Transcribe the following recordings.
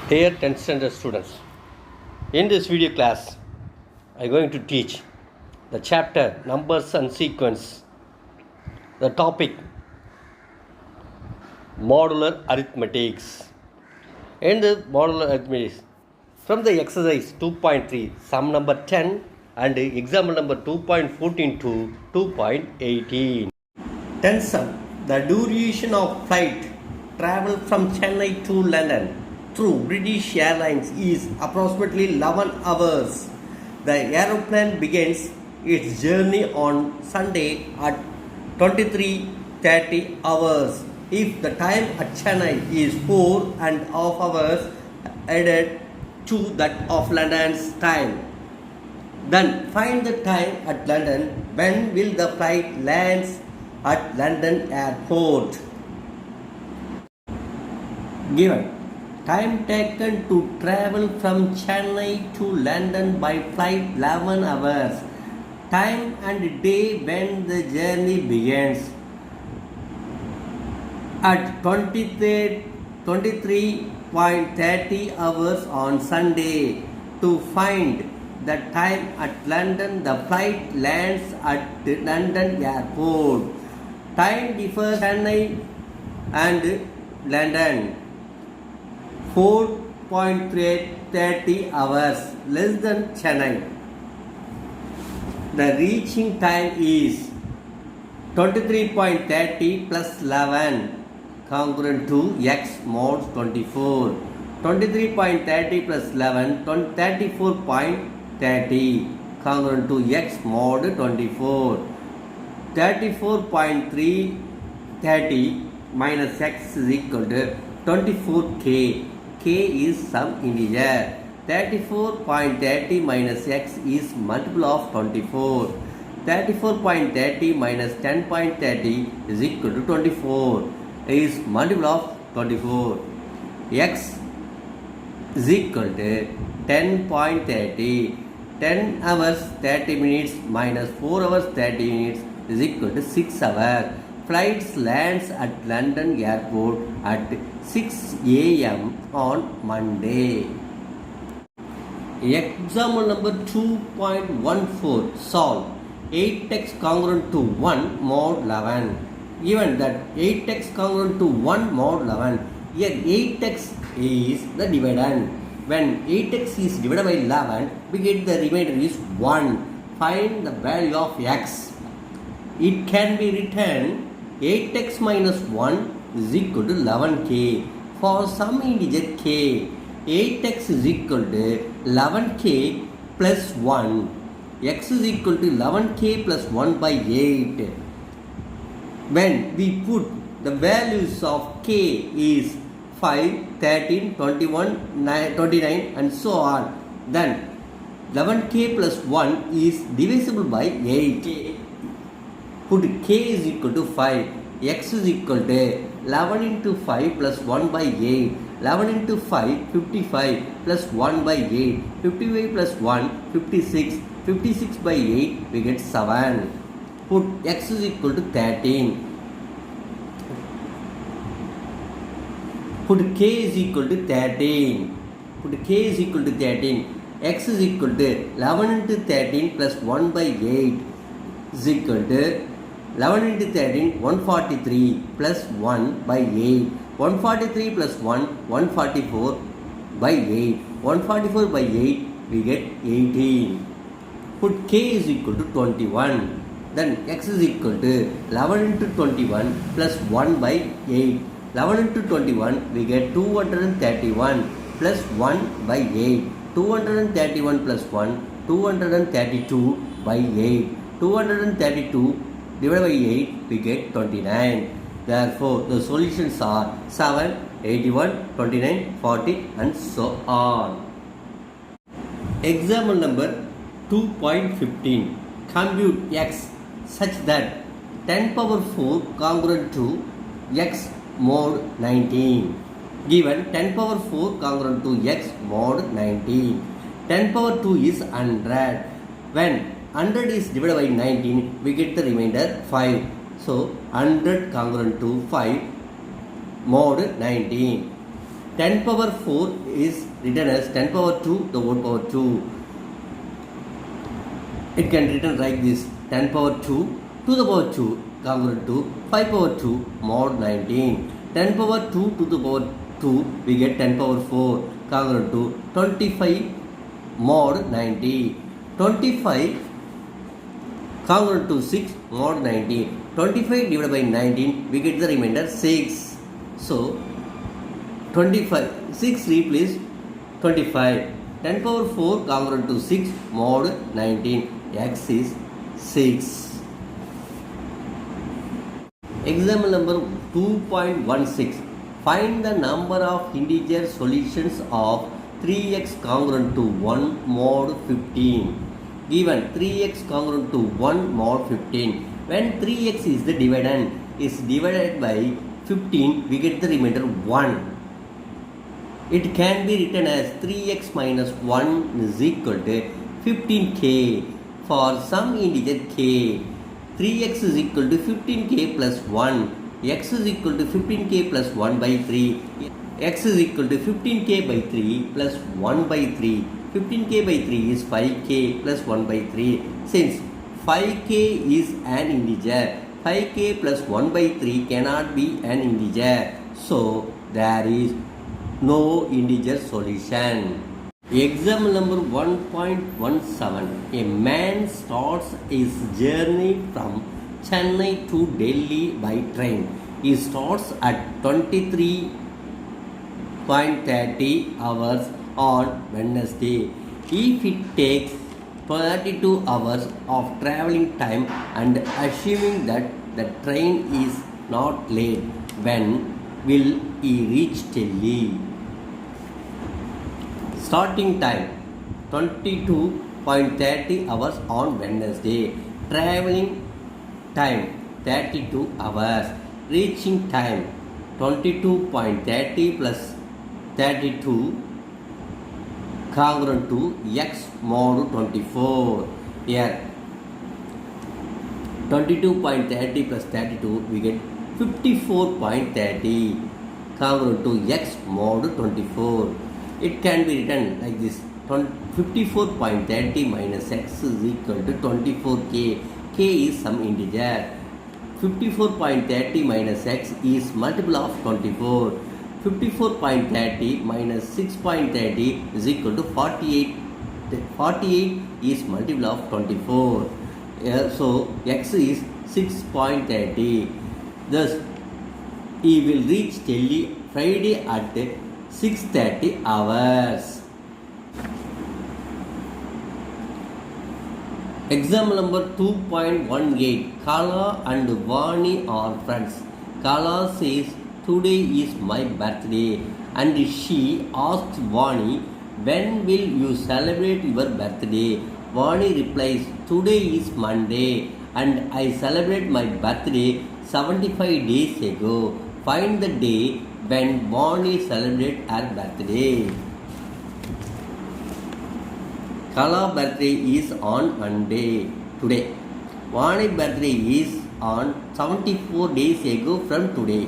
Dear 10th standard students, in this video class, I am going to teach the chapter Numbers and Sequence, the topic Modular Arithmetics. In the modular arithmetics, from the exercise 2.3, sum number 10 and example number 2.14 to 2.18. 10th sum, the duration of flight travel from Chennai to London through British Airlines is approximately 11 hours. The aeroplane begins its journey on Sunday at 23:30 hours. If the time at Chennai is 4.5 hours added to that of London's time, then find the time at London. When will the flight lands at London airport? Given time taken to travel from Chennai to London by flight 11 hours. Time and day when the journey begins. At 23:30 hours on Sunday. To find the time at London, the flight lands at the London airport. Time differs Chennai and London. 4.30 hours less than Chennai. The reaching time is 23.30 plus 11 congruent to x mod 24. 23.30 plus 11 34.30 congruent to x mod 24. 34.330 minus x is equal to 24k. K is some integer. 34.30 minus x is multiple of 24. 34.30 minus 10.30 is equal to 24. Is multiple of 24. X is equal to 10.30. 10 hours 30 minutes minus 4 hours 30 minutes is equal to 6 hours. Flights lands at London airport at 6 a.m. on Monday. Example number 2.14. Solve 8x congruent to 1 mod 11. Given that 8x congruent to 1 mod 11, here 8x is the dividend. When 8x is divided by 11, we get the remainder is 1. Find the value of x. It can be written 8x minus 1 is equal to 11k. For some integer k, 8x is equal to 11k plus 1. X is equal to 11k plus 1 by 8. When we put the values of k is 5, 13, 21, 29 and so on, then 11k plus 1 is divisible by 8. Put k is equal to 5. X is equal to 11 into 5 plus 1 by 8. 11 into 5, 55 plus 1 by 8. 55 plus 1, 56. 56 by 8, we get 7. Put x is equal to 13. Put k is equal to 13. Put k is equal to 13. X is equal to 11 into 13 plus 1 by 8 is equal to 11 into 13, 143 plus 1 by 8. 143 plus 1, 144 by 8. 144 by 8, we get 18. Put k is equal to 21. Then x is equal to 11 into 21 plus 1 by 8. 11 into 21, we get 231 plus 1 by 8. 231 plus 1, 232 by 8. 232 divided by 8, we get 29. Therefore, the solutions are 7, 81, 29, 40 and so on. Example number 2.15. Compute x such that 10 power 4 congruent to x mod 19. Given 10 power 4 congruent to x mod 19. 10 power 2 is 100. When 100 is divided by 19, we get the remainder 5. So 100 congruent to 5 mod 19. 10 power 4 is written as 10 power 2 the whole power 2. It can written like this: 10 power 2 to the power 2 congruent to 5 power 2 mod 19. 10 power 2 to the power 2 we get 10 power 4 congruent to 25 mod 90. 25 congruent to 6 mod 90. 25 divided by 19 we get the remainder 6. So 25 6 replace 25. 10 power 4 congruent to 6 mod 19. X is 6. Example number 2.16. Find the number of integer solutions of 3x congruent to 1 mod 15. Given 3x congruent to 1 mod 15. When 3x is the dividend is divided by 15, we get the remainder 1. It can be written as 3x minus 1 is equal to 15k. For some integer k, 3x is equal to 15k plus 1, x is equal to 15k plus 1 by 3, x is equal to 15k by 3 plus 1 by 3. 15k by 3 is 5k plus 1 by 3. Since 5k is an integer, 5k plus 1 by 3 cannot be an integer. So, there is no integer solution. Example number 1.17. A man starts his journey from Chennai to Delhi by train. He starts at 23.30 hours on Wednesday. If it takes 32 hours of traveling time and assuming that the train is not late, when will he reach Delhi? Starting time 22.30 hours on Wednesday. Traveling time 32 hours. Reaching time 22.30 plus 32 congruent to x mod 24. Here 22.30 plus 32 we get 54.30 congruent to x mod 24. It can be written like this: 54.30 minus x is equal to 24k. K is some integer. 54.30 minus x is multiple of 24. 54.30 minus 6.30 is equal to 48. 48 is multiple of 24. So x is 6.30. Thus, he will reach Delhi Friday at 6:30 hours. Example number 2.18. Kala and Vani are friends. Kala says, "Today is my birthday," and she asks Vani, "When will you celebrate your birthday?" Vani replies, "Today is Monday and I celebrate my birthday 75 days ago. Find the day when Vani celebrates her birthday." Kala's birthday is on Monday today. Vani's birthday is on 74 days ago from today.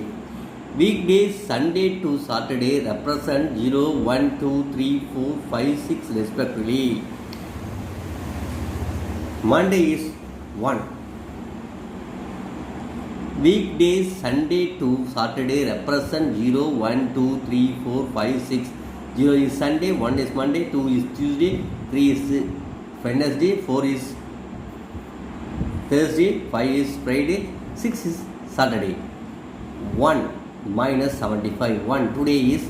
Weekdays Sunday to Saturday represent 0, 1, 2, 3, 4, 5, 6 respectively. Monday is 1. Weekdays Sunday to Saturday represent 0, 1, 2, 3, 4, 5, 6. 0 is Sunday, 1 is Monday, 2 is Tuesday, 3 is Wednesday, 4 is Thursday, 5 is Friday, 6 is Saturday. 1 minus 75. 1 today is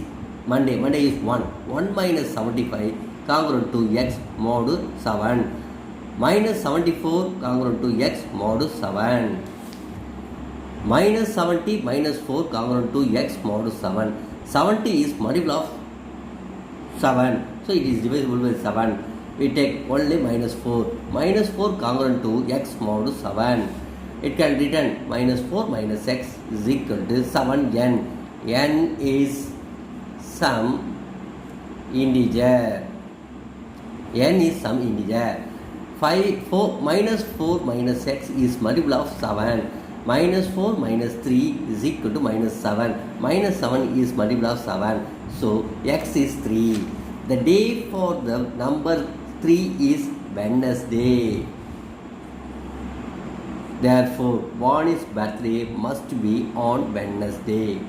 Monday. Monday is 1. 1 minus 75 congruent to x mod 7. Minus 74 congruent to x mod 7. Minus 70 minus 4 congruent to x mod 7. 70 is multiple of 7. So it is divisible by 7. We take only minus 4. Minus 4 congruent to x mod 7. It can be written minus 4 minus x is equal to 7n. N is some integer. N is some integer. 4 minus x is multiple of 7. Minus 4 minus 3 is equal to minus 7. Minus 7 is multiple of 7. So x is 3. The day for the number 3 is Wednesday. Therefore, Vani's birthday must be on Wednesday.